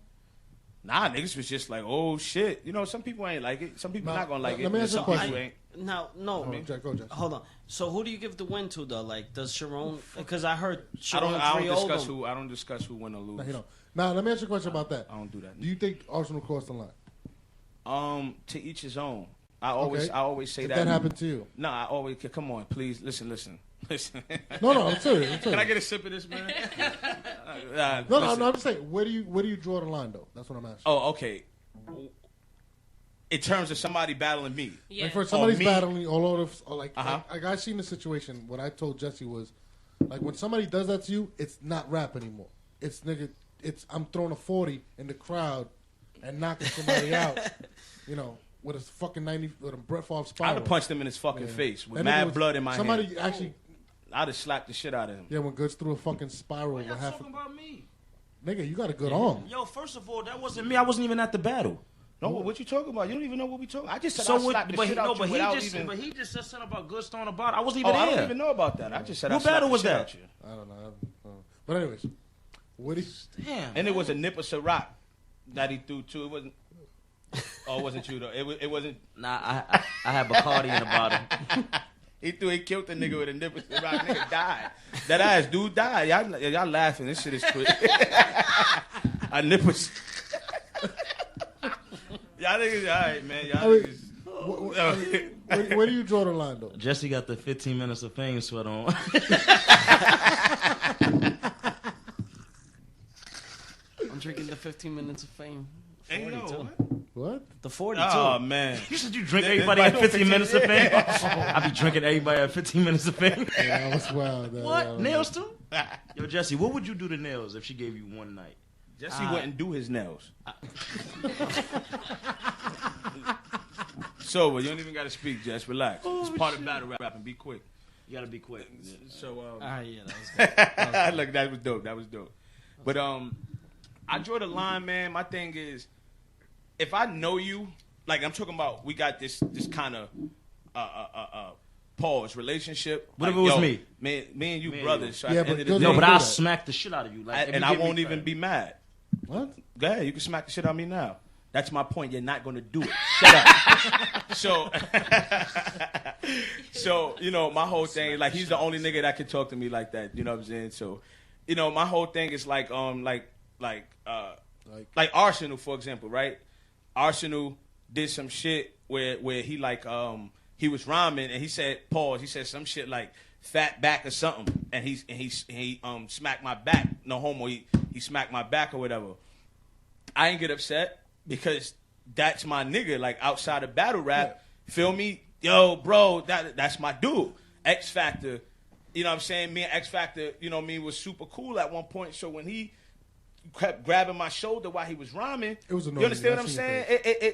[SPEAKER 3] Nah, niggas was just like, oh shit. You know, some people ain't like it. Some people
[SPEAKER 1] Nah,
[SPEAKER 3] not gonna like
[SPEAKER 1] let
[SPEAKER 3] it.
[SPEAKER 1] me ask you a
[SPEAKER 3] Some people
[SPEAKER 1] question.
[SPEAKER 3] ain't.
[SPEAKER 5] Now, no.
[SPEAKER 1] Go, Jess.
[SPEAKER 5] Hold on. So who do you give the win to though? Like, does Sharon? Because I heard
[SPEAKER 3] I
[SPEAKER 5] Sharon
[SPEAKER 3] don't discuss who win or lose.
[SPEAKER 1] No, you don't. Now, let me ask you a question about that.
[SPEAKER 3] I don't do that.
[SPEAKER 1] Do you think Arsenal crossed the line?
[SPEAKER 3] To each his own. I always say
[SPEAKER 1] Did
[SPEAKER 3] that.
[SPEAKER 1] that happened to you?
[SPEAKER 3] No, I always come on, please listen.
[SPEAKER 1] No, I'm serious.
[SPEAKER 3] Can I get a sip of this, man?
[SPEAKER 1] No, I'm just saying. Where do you draw the line though? That's what I'm asking.
[SPEAKER 3] Oh, okay. In terms of somebody battling me,
[SPEAKER 2] Yeah.
[SPEAKER 1] Like for somebody's
[SPEAKER 3] me.
[SPEAKER 1] battling all over, or like
[SPEAKER 3] Uh-huh.
[SPEAKER 1] I seen the situation. What I told Jesse was, like when somebody does that to you, it's not rap anymore. It's nigga. It's I'm throwing a 40 in the crowd and knocking somebody out. You know, with a fucking 90 with a Brett Favre
[SPEAKER 3] I'd
[SPEAKER 1] spiral.
[SPEAKER 3] have punched him in his fucking face with
[SPEAKER 1] That
[SPEAKER 3] mad
[SPEAKER 1] nigga was-
[SPEAKER 3] blood in my hand.
[SPEAKER 1] Somebody actually,
[SPEAKER 3] I'd have slapped the shit out of him.
[SPEAKER 1] yeah, when Goodz threw a fucking spiral
[SPEAKER 4] What
[SPEAKER 1] with
[SPEAKER 4] y'all
[SPEAKER 1] half.
[SPEAKER 4] talking about me?
[SPEAKER 1] Nigga, you got a good arm.
[SPEAKER 4] Yo, first of all, that wasn't me. I wasn't even at the battle.
[SPEAKER 3] No, what you talking about? You don't even know what we talking. I just said
[SPEAKER 4] So
[SPEAKER 3] I
[SPEAKER 4] what?
[SPEAKER 3] slapped the
[SPEAKER 4] But
[SPEAKER 3] shit
[SPEAKER 4] he,
[SPEAKER 3] out
[SPEAKER 4] no,
[SPEAKER 3] you
[SPEAKER 4] but he
[SPEAKER 3] without
[SPEAKER 4] just,
[SPEAKER 3] even.
[SPEAKER 4] but he just said something about Goodz throwing about. I wasn't
[SPEAKER 3] Oh,
[SPEAKER 4] even
[SPEAKER 3] I
[SPEAKER 4] there.
[SPEAKER 3] don't even know about that. I just said
[SPEAKER 4] What
[SPEAKER 3] I slapped
[SPEAKER 4] battle
[SPEAKER 3] the
[SPEAKER 4] was
[SPEAKER 3] shit
[SPEAKER 4] that?
[SPEAKER 3] out you.
[SPEAKER 1] I don't know. But anyways, what do you?
[SPEAKER 4] Damn.
[SPEAKER 3] And it was a nip of Ciroc that he threw too. It wasn't. Oh, it wasn't you though. It wasn't.
[SPEAKER 4] Nah, I had Bacardi in the bottle.
[SPEAKER 3] He killed the nigga with a nip of Ciroc. Nigga died. That ass dude died. Y'all laughing. This shit is crazy. A nip of. Y'all niggas, all right, man. Y'all niggas.
[SPEAKER 1] Where do you draw the line though?
[SPEAKER 4] Jesse got the 15 minutes of fame sweat on.
[SPEAKER 5] I'm drinking the 15 minutes of fame.
[SPEAKER 3] Hey, yo,
[SPEAKER 5] 42.
[SPEAKER 1] What?
[SPEAKER 5] The 42.
[SPEAKER 3] Oh man.
[SPEAKER 4] You said you drink everybody at 15 minutes of fame? I be drinking everybody at 15 minutes of fame.
[SPEAKER 1] Yeah, that was wild.
[SPEAKER 4] What? Nails too? Yo, Jesse, what would you do to Nails if she gave you one night?
[SPEAKER 3] Jesse wouldn't do his nails. So you don't even got to speak, Jess. Relax. It's part of battle rapping. Be quick.
[SPEAKER 4] You gotta be quick.
[SPEAKER 3] So
[SPEAKER 5] Yeah, that was good.
[SPEAKER 3] look, that was dope. That was dope. But I draw the line, man. My thing is, if I know you, like I'm talking about, we got this kind of pause relationship.
[SPEAKER 4] What if
[SPEAKER 3] like,
[SPEAKER 4] it was
[SPEAKER 3] yo,
[SPEAKER 4] me?
[SPEAKER 3] Me and you
[SPEAKER 4] Me
[SPEAKER 3] brothers.
[SPEAKER 4] and
[SPEAKER 3] So
[SPEAKER 1] you.
[SPEAKER 3] at the
[SPEAKER 1] Yeah,
[SPEAKER 3] end of
[SPEAKER 1] but
[SPEAKER 3] the
[SPEAKER 1] no,
[SPEAKER 4] No,
[SPEAKER 3] day,
[SPEAKER 4] but
[SPEAKER 1] do
[SPEAKER 4] I'll
[SPEAKER 1] that.
[SPEAKER 4] smack the shit out of you. Like, if
[SPEAKER 3] and
[SPEAKER 4] you
[SPEAKER 3] I
[SPEAKER 4] give me
[SPEAKER 3] won't even
[SPEAKER 4] credit.
[SPEAKER 3] be mad.
[SPEAKER 1] What?
[SPEAKER 3] Go ahead, you can smack the shit out of me now. That's my point. You're not going to do it. Shut up. So you know, my whole thing, like he's the only nigga that can talk to me like that. You know what I'm saying? So, you know, my whole thing is like Arsenal, for example, right? Arsenal did some shit where he like he was rhyming and he said pause. He said some shit like fat back or something, and he smacked my back. No homo. He smacked my back or whatever. I ain't get upset because that's my nigga. Like outside of battle rap, feel me? Yo, bro, that's my dude. X Factor, you know what I'm saying? Me and X Factor, you know what I mean, was super cool at one point. So when he kept grabbing my shoulder while he was rhyming,
[SPEAKER 1] It was annoying.
[SPEAKER 3] you understand what I'm
[SPEAKER 1] I seen your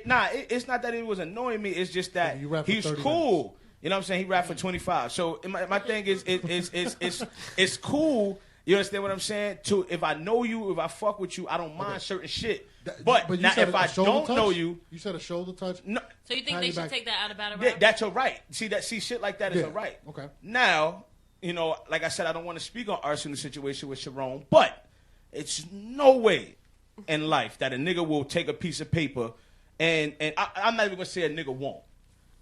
[SPEAKER 3] saying? It's not that it was annoying me. It's just that
[SPEAKER 1] You rap for
[SPEAKER 3] he's
[SPEAKER 1] 30
[SPEAKER 3] cool.
[SPEAKER 1] minutes.
[SPEAKER 3] You know what I'm saying? He rapped for 25. So my thing is, it's cool. You understand what I'm saying? If I know you, if I fuck with you, I don't mind certain shit. But
[SPEAKER 1] you
[SPEAKER 3] now
[SPEAKER 1] said
[SPEAKER 3] if
[SPEAKER 1] a
[SPEAKER 3] I
[SPEAKER 1] shoulder
[SPEAKER 3] don't
[SPEAKER 1] touch?
[SPEAKER 3] know you,
[SPEAKER 1] You said a shoulder touch.
[SPEAKER 3] no,
[SPEAKER 2] So you think
[SPEAKER 1] Pat
[SPEAKER 2] they
[SPEAKER 1] you
[SPEAKER 2] should
[SPEAKER 1] back.
[SPEAKER 2] take that out of battle
[SPEAKER 3] yeah,
[SPEAKER 2] rap?
[SPEAKER 3] that's a right. See shit like that is
[SPEAKER 1] Yeah.
[SPEAKER 3] a right.
[SPEAKER 1] Okay.
[SPEAKER 3] Now, you know, like I said, I don't want to speak on Arsenal's situation with Sharon, but it's no way in life that a nigga will take a piece of paper and I'm not even gonna say a nigga won't.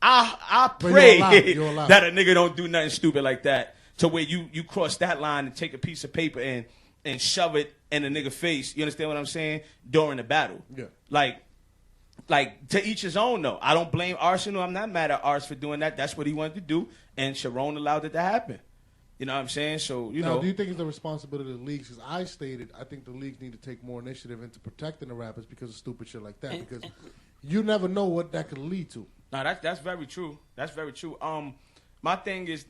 [SPEAKER 3] I
[SPEAKER 1] But
[SPEAKER 3] pray
[SPEAKER 1] you're allowed.
[SPEAKER 3] that a nigga don't do nothing stupid like that to where you cross that line and take a piece of paper and shove it in a nigga face. You understand what I'm saying? During the battle.
[SPEAKER 1] Yeah.
[SPEAKER 3] Like to each his own though. I don't blame Arsenal. I'm not mad at Ars for doing that. That's what he wanted to do, and Sharon allowed it to happen. You know what I'm saying? So you
[SPEAKER 1] Now,
[SPEAKER 3] know.
[SPEAKER 1] do you think it's the responsibility of the leagues? Because I stated I think the leagues need to take more initiative into protecting the rappers because of stupid shit like that. Because you never know what that could lead to.
[SPEAKER 3] No, that's very true. That's very true. My thing is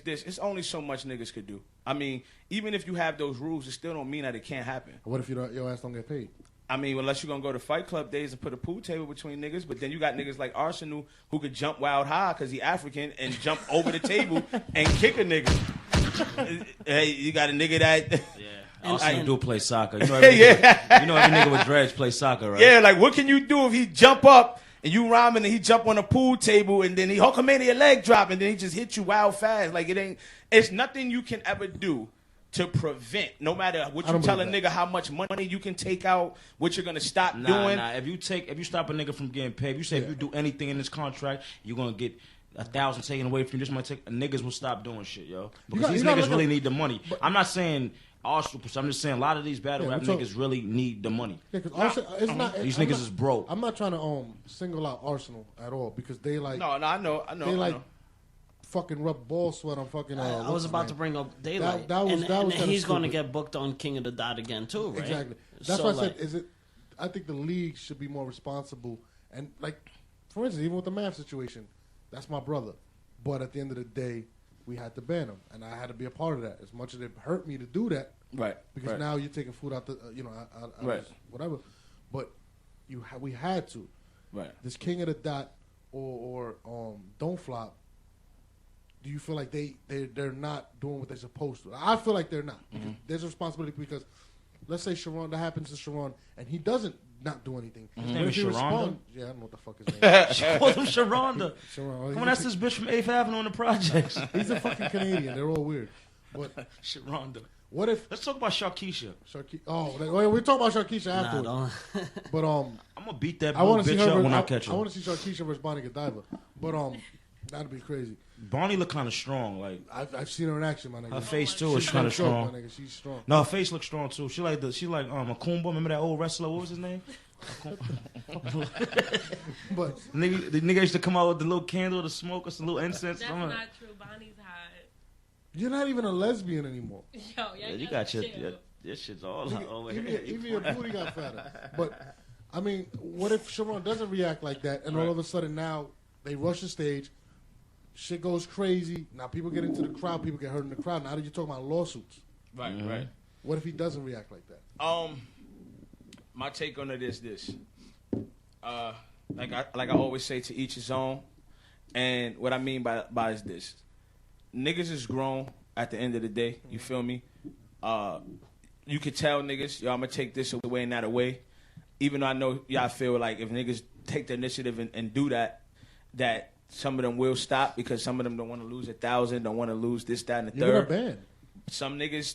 [SPEAKER 3] this. It's only so much niggas could do. I mean, even if you have those rules, it still don't mean that it can't happen.
[SPEAKER 1] What if your ass don't get paid?
[SPEAKER 3] I mean, unless you're going to go to Fight Club days and put a pool table between niggas, but then you got niggas like Arsenal who could jump wild high because he African and jump over the table and kick a nigga. Hey, you got a nigga that...
[SPEAKER 4] Yeah. Arsenal do play soccer. You know
[SPEAKER 3] Yeah.
[SPEAKER 4] you know every nigga with dreads play soccer, right?
[SPEAKER 3] Yeah, like what can you do if he jump up and you rhyming and he jump on a pool table and then he Hulkamania leg drop and then he just hit you wild fast? Like it's nothing you can ever do to prevent, no matter what
[SPEAKER 1] I
[SPEAKER 3] you
[SPEAKER 1] don't
[SPEAKER 3] tell a
[SPEAKER 1] believe
[SPEAKER 3] nigga, how much money you can take out, what you're gonna stop
[SPEAKER 4] Nah,
[SPEAKER 3] doing.
[SPEAKER 4] nah. If you stop a nigga from getting paid, if you say if you do anything in this contract, you're gonna get 1,000 taken away from you, this might take. Niggas will stop doing shit, yo, because
[SPEAKER 1] you
[SPEAKER 4] these
[SPEAKER 1] gotta
[SPEAKER 4] niggas really need the money.
[SPEAKER 1] But,
[SPEAKER 4] I'm not saying Arsenal, I'm just saying a lot of these battle rap niggas really need the money.
[SPEAKER 1] Yeah, because it's not.
[SPEAKER 4] These
[SPEAKER 1] I'm
[SPEAKER 4] niggas
[SPEAKER 1] not,
[SPEAKER 4] is broke.
[SPEAKER 1] I'm not trying to single out Arsenal at all because they like.
[SPEAKER 3] No, I know.
[SPEAKER 1] They like fucking rub ball sweat on fucking.
[SPEAKER 5] I was about to bring up Daylight,
[SPEAKER 1] that was
[SPEAKER 5] and he's going to
[SPEAKER 1] stupid.
[SPEAKER 5] get booked on King of the Dot again too, right?
[SPEAKER 1] Exactly. That's
[SPEAKER 5] So,
[SPEAKER 1] why I said, I think the league should be more responsible and like, for instance, even with the math situation, that's my brother, but at the end of the day, we had to ban him, and I had to be a part of that. As much as it hurt me to do that,
[SPEAKER 3] right?
[SPEAKER 1] Because now you're taking food out the, out
[SPEAKER 3] right,
[SPEAKER 1] whatever. But we had to,
[SPEAKER 3] right?
[SPEAKER 1] This King of the Dot or Don't Flop. Do you feel like they're not doing what they're supposed to? I feel like they're not. Mm-hmm. There's a responsibility because, let's say Sharon, that happens to Sharon, and he doesn't not do anything.
[SPEAKER 4] His name is Sharonda?
[SPEAKER 1] Yeah, I don't know what the fuck his name is.
[SPEAKER 4] She calls him Sharonda.
[SPEAKER 1] Sharon.
[SPEAKER 4] Come on, that's this bitch from 8th Avenue in the projects.
[SPEAKER 1] He's a fucking Canadian. They're all weird. But
[SPEAKER 4] Sharonda.
[SPEAKER 1] What if...
[SPEAKER 4] Let's talk about Sharkeisha.
[SPEAKER 1] We're talking about Sharkeisha afterwards.
[SPEAKER 5] Nah,
[SPEAKER 1] but
[SPEAKER 4] I'm going to beat that
[SPEAKER 1] bitch
[SPEAKER 4] up when I catch her.
[SPEAKER 1] I want to see Sharkeisha versus Bonnie Godiva. But that'd be crazy.
[SPEAKER 4] Bonnie look kind of strong. Like
[SPEAKER 1] I've seen her in action, my nigga.
[SPEAKER 4] Her face too is kind of strong.
[SPEAKER 1] My nigga. She's strong.
[SPEAKER 4] No, her face looks strong too. She like Akumba. Remember that old wrestler? What was his name?
[SPEAKER 1] But
[SPEAKER 4] the nigga used to come out with the little candle to smoke or some little incense.
[SPEAKER 2] That's not true. Bonnie's hot.
[SPEAKER 1] You're not even a lesbian anymore.
[SPEAKER 2] Yo,
[SPEAKER 4] you got your shit's all over here.
[SPEAKER 1] Even your booty got fatter. But I mean, what if Sharon doesn't react like that, and all of a sudden now they rush the stage? Shit goes crazy. Now people get into the crowd. People get hurt in the crowd. Now that you're talking about lawsuits.
[SPEAKER 3] Right, right.
[SPEAKER 1] What if he doesn't react like that?
[SPEAKER 3] My take on it is this. Like I always say, to each his own. And what I mean by is this. Niggas is grown at the end of the day. You feel me? You could tell niggas, yo, I'm going to take this away and that away. Even though I know y'all feel like if niggas take the initiative and do that some of them will stop because some of them don't want to lose 1,000, don't want to lose this, that, and the third.
[SPEAKER 1] You're a band.
[SPEAKER 3] Some niggas,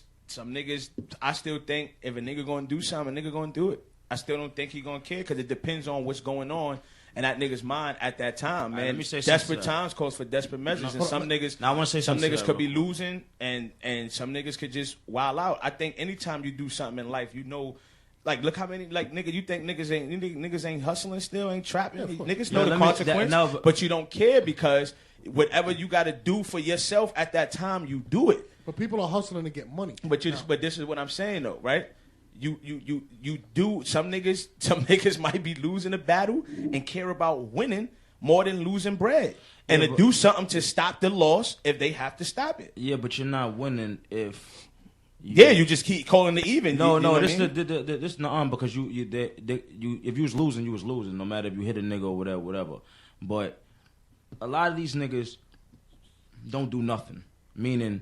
[SPEAKER 3] I still think if a nigga gonna do something, a nigga gonna do it. I still don't think he gonna care because it depends on what's going on in that nigga's mind at that time, man.
[SPEAKER 4] Let me say
[SPEAKER 3] desperate times calls for desperate measures, and some niggas.
[SPEAKER 4] Now I want to say
[SPEAKER 3] some
[SPEAKER 4] something.
[SPEAKER 3] Niggas could be losing, and some niggas could just wild out. I think anytime you do something in life, you know. Like, look how many, like, nigga, you think niggas ain't hustling still, ain't trapping? Niggas know the consequence, but you don't care because whatever you got to do for yourself at that time, you do it.
[SPEAKER 1] But people are hustling to get money.
[SPEAKER 3] But this is what I'm saying, though, right? You do, some niggas might be losing a battle and care about winning more than losing bread. And to do something to stop the loss if they have to stop it.
[SPEAKER 4] Yeah, but you're not winning if...
[SPEAKER 3] you just keep calling it even.
[SPEAKER 4] This not because you if you was losing, you was losing. No matter if you hit a nigga or whatever. But a lot of these niggas don't do nothing. Meaning,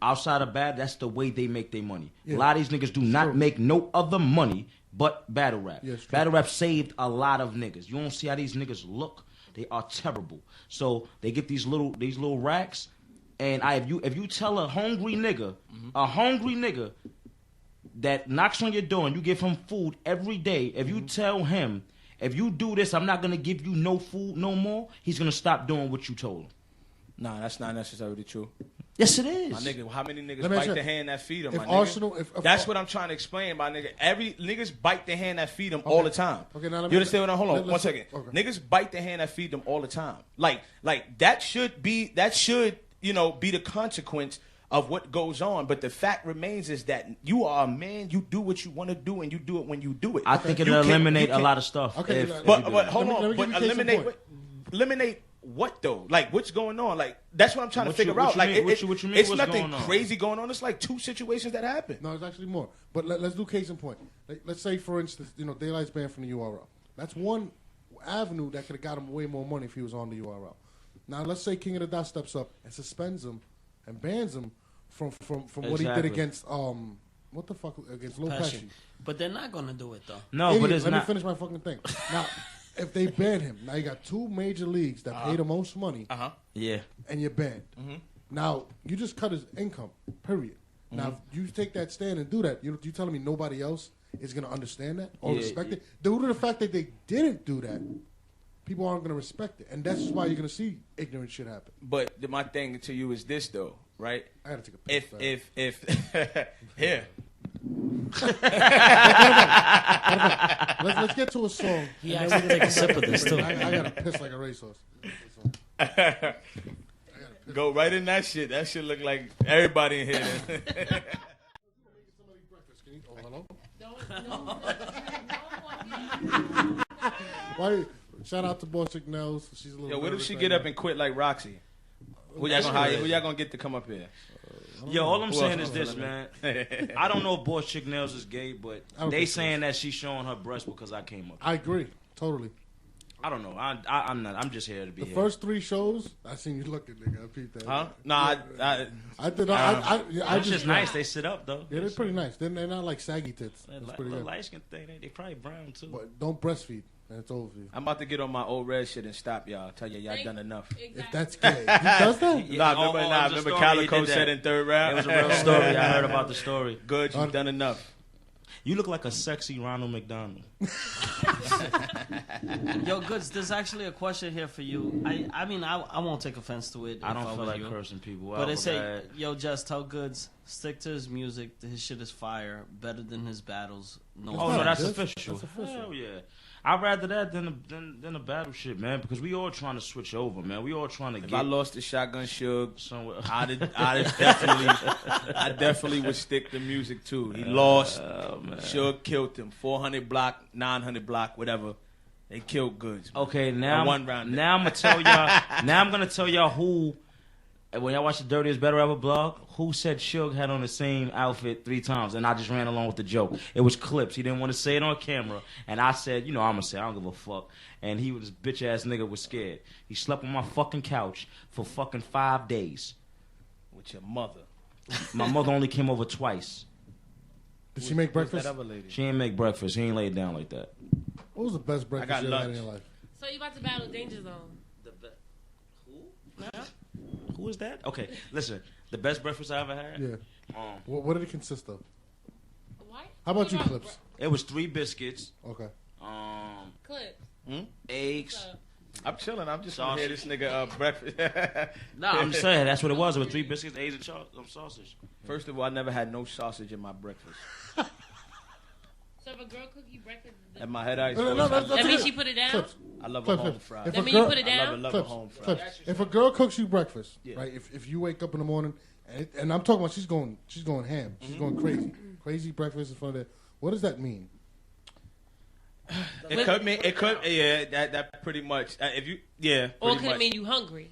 [SPEAKER 4] outside of bad, that's the way they make their money. Yeah. A lot of these niggas do not make no other money but battle rap. Yeah, battle rap saved a lot of niggas. You don't see how these niggas look. They are terrible. So they get these little racks. And if you tell a hungry nigga that knocks on your door and you give him food every day, if you tell him, if you do this, I'm not gonna give you no food no more, he's gonna stop doing what you told him.
[SPEAKER 3] Nah, that's not necessarily true.
[SPEAKER 4] Yes, it is.
[SPEAKER 3] My nigga, how many niggas bite the hand that feed them, my nigga?
[SPEAKER 1] Arsenal,
[SPEAKER 3] that's what I'm trying to explain, my nigga. Every niggas bite the hand that feed them all the time.
[SPEAKER 1] Okay, now
[SPEAKER 3] you understand what I'm... Hold on, 1 second. Okay. Niggas bite the hand that feed them all the time. Like that should be the consequence of what goes on. But the fact remains is that you are a man, you do what you want to do, and you do it when you do it.
[SPEAKER 4] I think it'll eliminate a lot of stuff.
[SPEAKER 3] Okay, but hold on. But eliminate what though? Like, what's going on? Like, that's what I'm trying to figure out. Like, it's nothing crazy going on. It's like 2 situations that happen.
[SPEAKER 1] No, it's actually more. But let's do case in point. Let's say, for instance, Daylight's banned from the URL. That's one avenue that could have got him way more money if he was on the URL. Now, let's say King of the Dot steps up and suspends him and bans him from what he did against against Lil Pesci.
[SPEAKER 5] But they're not gonna do it though.
[SPEAKER 4] No,
[SPEAKER 1] Idiot,
[SPEAKER 4] but it's
[SPEAKER 1] let
[SPEAKER 4] not.
[SPEAKER 1] me finish my fucking thing. Now, if they ban him, now you got 2 major leagues that pay the most money.
[SPEAKER 4] Yeah.
[SPEAKER 1] And you're banned. Now you just cut his income. Period. Now, if you take that stand and do that, you telling me nobody else is gonna understand that or respect it? Due to the fact that they didn't do that. people aren't gonna respect it, and that's just why you're gonna see ignorant shit happen.
[SPEAKER 3] But my thing to you is this though, right?
[SPEAKER 1] I gotta take a piss.
[SPEAKER 3] If here.
[SPEAKER 1] Let's get to a song.
[SPEAKER 5] He has to take a sip of this too.
[SPEAKER 1] I gotta piss like a racehorse.
[SPEAKER 3] Go right in that shit. That shit look like everybody in here.
[SPEAKER 1] Oh, hello? Why? Shout out to Boss Chick Nels. She's a little.
[SPEAKER 3] Yo, what if
[SPEAKER 1] nervous
[SPEAKER 3] she
[SPEAKER 1] right
[SPEAKER 3] get
[SPEAKER 1] now.
[SPEAKER 3] up and quit like Roxy? Who y'all gonna hire? Who y'all gonna get to come up here?
[SPEAKER 4] Yo, all I'm
[SPEAKER 3] Who
[SPEAKER 4] saying
[SPEAKER 3] else?
[SPEAKER 4] is this, man. I don't know if Boss Chick Nails is gay, but
[SPEAKER 1] I don't
[SPEAKER 4] they
[SPEAKER 1] think so.
[SPEAKER 4] saying that she's showing her breast because I came up.
[SPEAKER 1] I agree, totally.
[SPEAKER 4] I don't know. I'm not. I'm just here to be
[SPEAKER 1] The
[SPEAKER 4] here.
[SPEAKER 1] first 3 shows, I seen you looking, nigga. I peeped that.
[SPEAKER 3] Huh? Nah,
[SPEAKER 1] I did. I
[SPEAKER 4] It's just nice. They sit up though.
[SPEAKER 1] Yeah, they're pretty nice. They're not like saggy tits. That's pretty
[SPEAKER 4] The
[SPEAKER 1] good.
[SPEAKER 4] light skin thing, they probably brown too.
[SPEAKER 1] But don't breastfeed, and it's over for you.
[SPEAKER 3] I'm about to get on my old red shit and stop y'all. Tell y'all done enough.
[SPEAKER 1] If that's gay, he does that.
[SPEAKER 4] Yeah,
[SPEAKER 3] remember
[SPEAKER 4] it was a story,
[SPEAKER 3] Calico
[SPEAKER 4] he did
[SPEAKER 3] said
[SPEAKER 4] that.
[SPEAKER 3] in third round?
[SPEAKER 4] It was a real story. I heard about the story.
[SPEAKER 3] Good, you've done enough.
[SPEAKER 4] You look like a sexy Ronald McDonald.
[SPEAKER 5] Yo, Goodz, there's actually a question here for you. I mean, I won't take offense to it.
[SPEAKER 4] I
[SPEAKER 5] if
[SPEAKER 4] don't feel
[SPEAKER 5] was
[SPEAKER 4] like
[SPEAKER 5] you.
[SPEAKER 4] cursing people out.
[SPEAKER 5] But they say, yo, just tell Goodz, stick to his music. His shit is fire. Better than his battles. No.
[SPEAKER 4] Oh no, that's
[SPEAKER 1] This-
[SPEAKER 4] official.
[SPEAKER 1] that's official.
[SPEAKER 4] Hell yeah. I'd rather that than the battle shit, man. Because we all trying to switch over, man. We all trying to
[SPEAKER 3] If
[SPEAKER 4] get
[SPEAKER 3] I lost the shotgun Suge,
[SPEAKER 4] somewhere.
[SPEAKER 3] I definitely would stick to music too. He lost. Suge killed him. 400 block, 900 block, whatever. They killed Goodz.
[SPEAKER 4] Okay, now
[SPEAKER 3] one round.
[SPEAKER 4] now I'm gonna tell y'all. Now I'm gonna tell y'all who. When y'all watch the Dirtiest Battle Rapper blog, who said Suge had on the same outfit 3 times, and I just ran along with the joke. It was Clips. He didn't want to say it on camera, and I said, you know, I'm gonna say I don't give a fuck. And he was bitch ass nigga was scared. He slept on my fucking couch for fucking 5 days.
[SPEAKER 3] With your mother.
[SPEAKER 4] My mother only came over twice.
[SPEAKER 1] Did she make
[SPEAKER 3] Who's
[SPEAKER 1] breakfast?
[SPEAKER 3] that other lady?
[SPEAKER 4] She ain't make breakfast. He ain't laid down like that.
[SPEAKER 1] What was the best breakfast
[SPEAKER 3] got
[SPEAKER 1] you ever had in
[SPEAKER 3] lunch.
[SPEAKER 1] your life?
[SPEAKER 2] So you about to battle Danger Zone?
[SPEAKER 4] Who is that? Okay, listen. The best breakfast I ever had.
[SPEAKER 1] Yeah. What did it consist of?
[SPEAKER 2] What?
[SPEAKER 1] How about you,
[SPEAKER 2] What
[SPEAKER 1] Clips?
[SPEAKER 4] It was 3 biscuits,
[SPEAKER 1] Okay.
[SPEAKER 2] Clips.
[SPEAKER 4] eggs.
[SPEAKER 2] So,
[SPEAKER 3] I'm chilling. I'm just gonna hear this nigga breakfast.
[SPEAKER 4] No, I'm just saying that's what it was. It was 3 biscuits, eggs, and sausage.
[SPEAKER 3] First of all, I never had no sausage in my breakfast.
[SPEAKER 2] so if a girl cook you breakfast,
[SPEAKER 3] At my head ice.
[SPEAKER 1] No, that's
[SPEAKER 2] that means
[SPEAKER 1] it.
[SPEAKER 2] she put it down?
[SPEAKER 1] Clips.
[SPEAKER 3] I love a
[SPEAKER 1] Clips,
[SPEAKER 3] home
[SPEAKER 1] Clips.
[SPEAKER 3] fry.
[SPEAKER 1] If
[SPEAKER 2] That
[SPEAKER 1] a
[SPEAKER 2] mean you
[SPEAKER 1] girl-
[SPEAKER 2] put it
[SPEAKER 3] I
[SPEAKER 2] down?
[SPEAKER 3] love
[SPEAKER 1] Clips,
[SPEAKER 3] a home fry.
[SPEAKER 1] Clips. If a girl cooks you breakfast,
[SPEAKER 3] Yeah.
[SPEAKER 1] right? If you wake up in the morning and I'm talking about she's going ham, she's going crazy breakfast in front of that. What does that mean?
[SPEAKER 3] It could mean, yeah, that pretty much. If you, yeah.
[SPEAKER 2] Or
[SPEAKER 3] pretty
[SPEAKER 2] could
[SPEAKER 3] much.
[SPEAKER 2] it mean you hungry?